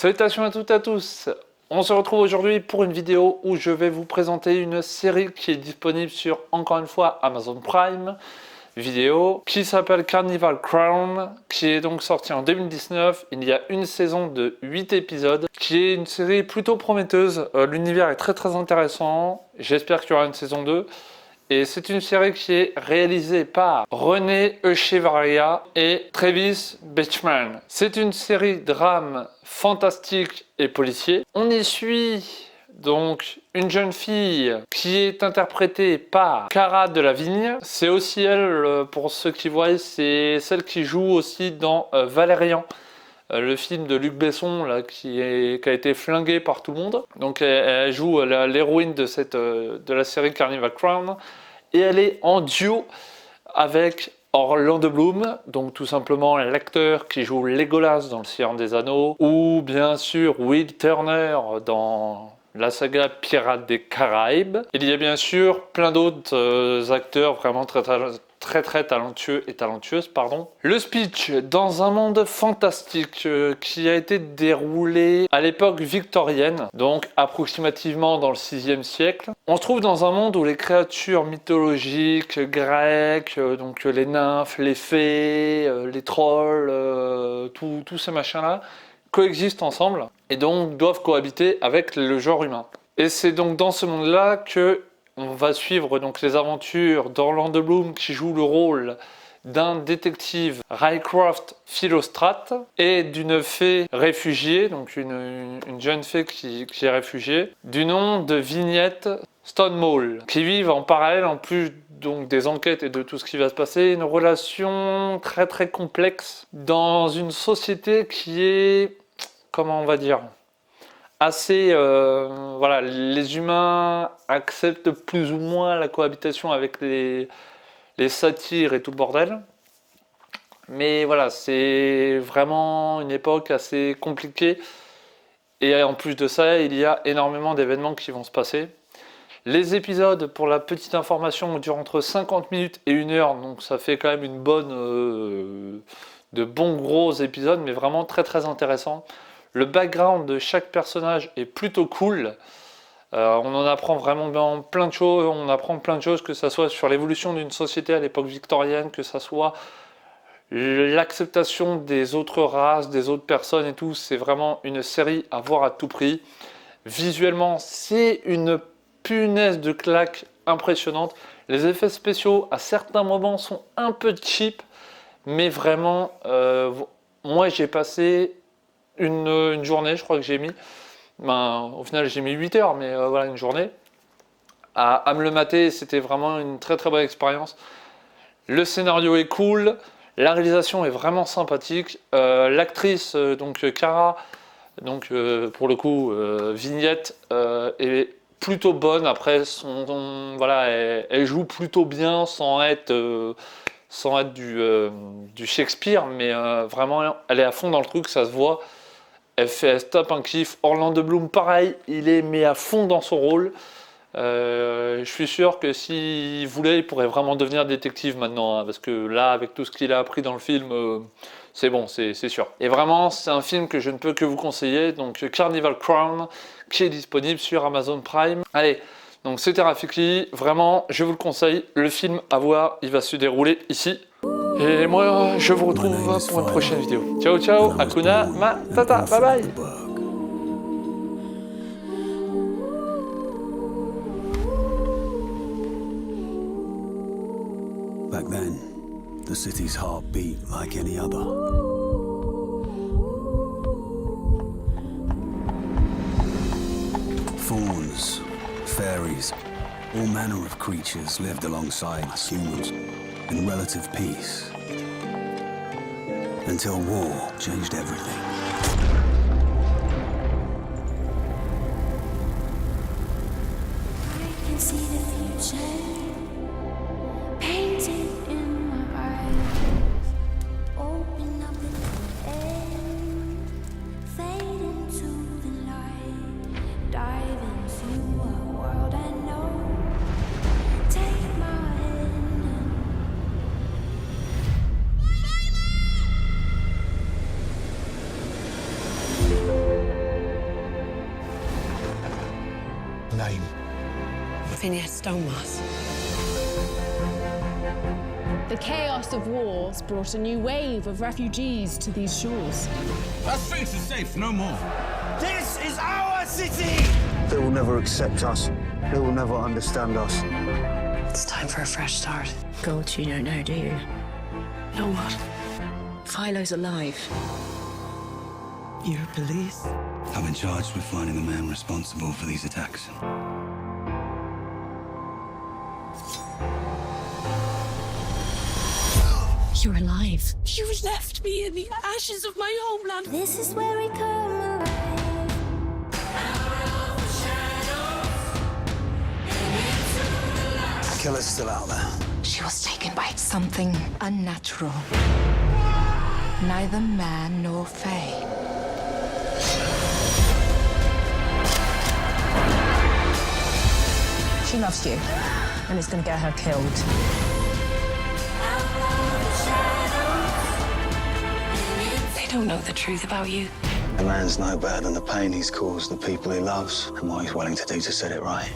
Salutations à toutes et à tous. On se retrouve aujourd'hui pour une vidéo où je vais vous présenter une série qui est disponible sur, encore une fois, Amazon Prime Vidéo, qui s'appelle Carnival Crown, qui est donc sortie en 2019. Il y a une saison de 8 épisodes, qui est une série plutôt prometteuse. L'univers est très intéressant. J'espère qu'il y aura une saison 2. Et c'est une série qui est réalisée par René Echevarria et Travis Beachman. C'est une série drame fantastique et policier. On y suit donc une jeune fille qui est interprétée par Cara Delevingne. C'est aussi elle, pour ceux qui voient, c'est celle qui joue aussi dans Valérian. Le film de Luc Besson là, qui a été flingué par tout le monde. Donc elle joue l'héroïne de la série Carnival Crown. Et elle est en duo avec Orlando Bloom, donc tout simplement l'acteur qui joue Legolas dans Le Seigneur des Anneaux, ou bien sûr Will Turner dans la saga Pirates des Caraïbes. Il y a bien sûr plein d'autres acteurs vraiment très talentueux et talentueuses, pardon. Le speech, dans un monde fantastique qui a été déroulé à l'époque victorienne, donc approximativement dans le 6e siècle. On se trouve dans un monde où les créatures mythologiques grecques, donc les nymphes, les fées, les trolls, tous ces machins-là, coexistent ensemble et donc doivent cohabiter avec le genre humain. Et c'est donc dans ce monde-là que on va suivre donc les aventures d'Orlando Bloom qui joue le rôle d'un détective Rycroft Philostrate et d'une fée réfugiée, donc une jeune fée qui est réfugiée, du nom de Vignette Stonewall, qui vivent en parallèle, en plus donc des enquêtes et de tout ce qui va se passer, une relation très complexe dans une société qui est, comment on va dire, assez, voilà, les humains acceptent plus ou moins la cohabitation avec les satyres et tout le bordel. Mais voilà, c'est vraiment une époque assez compliquée. Et en plus de ça, il y a énormément d'événements qui vont se passer. Les épisodes, pour la petite information, durent entre 50 minutes et 1 heure. Donc ça fait quand même une bonne, de bons gros épisodes, mais vraiment très intéressant. Le background de chaque personnage est plutôt cool. On en apprend vraiment plein de choses. On apprend plein de choses, que ce soit sur l'évolution d'une société à l'époque victorienne, que ce soit l'acceptation des autres races, des autres personnes et tout. C'est vraiment une série à voir à tout prix. Visuellement, c'est une punaise de claque impressionnante. Les effets spéciaux, à certains moments, sont un peu cheap. Mais vraiment, moi j'ai passé une journée, je crois que j'ai mis, au final j'ai mis 8 heures, mais voilà, une journée à me le mater. C'était vraiment une très bonne expérience. Le scénario est cool, la réalisation est vraiment sympathique, l'actrice donc Cara, donc pour le coup Vignette, est plutôt bonne. Après voilà, elle joue plutôt bien sans être du Shakespeare, mais vraiment elle est à fond dans le truc, ça se voit. Elle se tape un kiff. Orlando Bloom, pareil, il est mis à fond dans son rôle. Je suis sûr que s'il voulait, il pourrait vraiment devenir détective maintenant, hein, parce que là, avec tout ce qu'il a appris dans le film, c'est bon, c'est sûr. Et vraiment, c'est un film que je ne peux que vous conseiller, donc Carnival Crown, qui est disponible sur Amazon Prime. Allez, donc c'était Rafiki, vraiment, je vous le conseille, le film à voir, il va se dérouler ici. Et moi, je vous retrouve pour une prochaine vidéo. Ciao, Hakuna Matata, bye bye. Back then, the city's heart beat like any other. Fauns, fairies, all manner of creatures lived alongside humans in relative peace. Until war changed everything. I can see the future painted in my eyes. Open up in the air, fade into the light, dive into a world I know. Take my hand and name? Phineas Stonemas. The chaos of wars brought a new wave of refugees to these shores. Our streets are safe, no more. This is our city! They will never accept us. They will never understand us. It's time for a fresh start. God, you don't know, do you? Know what? Philo's alive. You're police? I've been charged with finding the man responsible for these attacks. You're alive. You left me in the ashes of my homeland. This is where we come alive. The killer's still out there. She was taken by something unnatural. Neither man nor fae. She loves you, and it's going to get her killed. They don't know the truth about you. A man's no better than the pain he's caused the people he loves and what he's willing to do to set it right.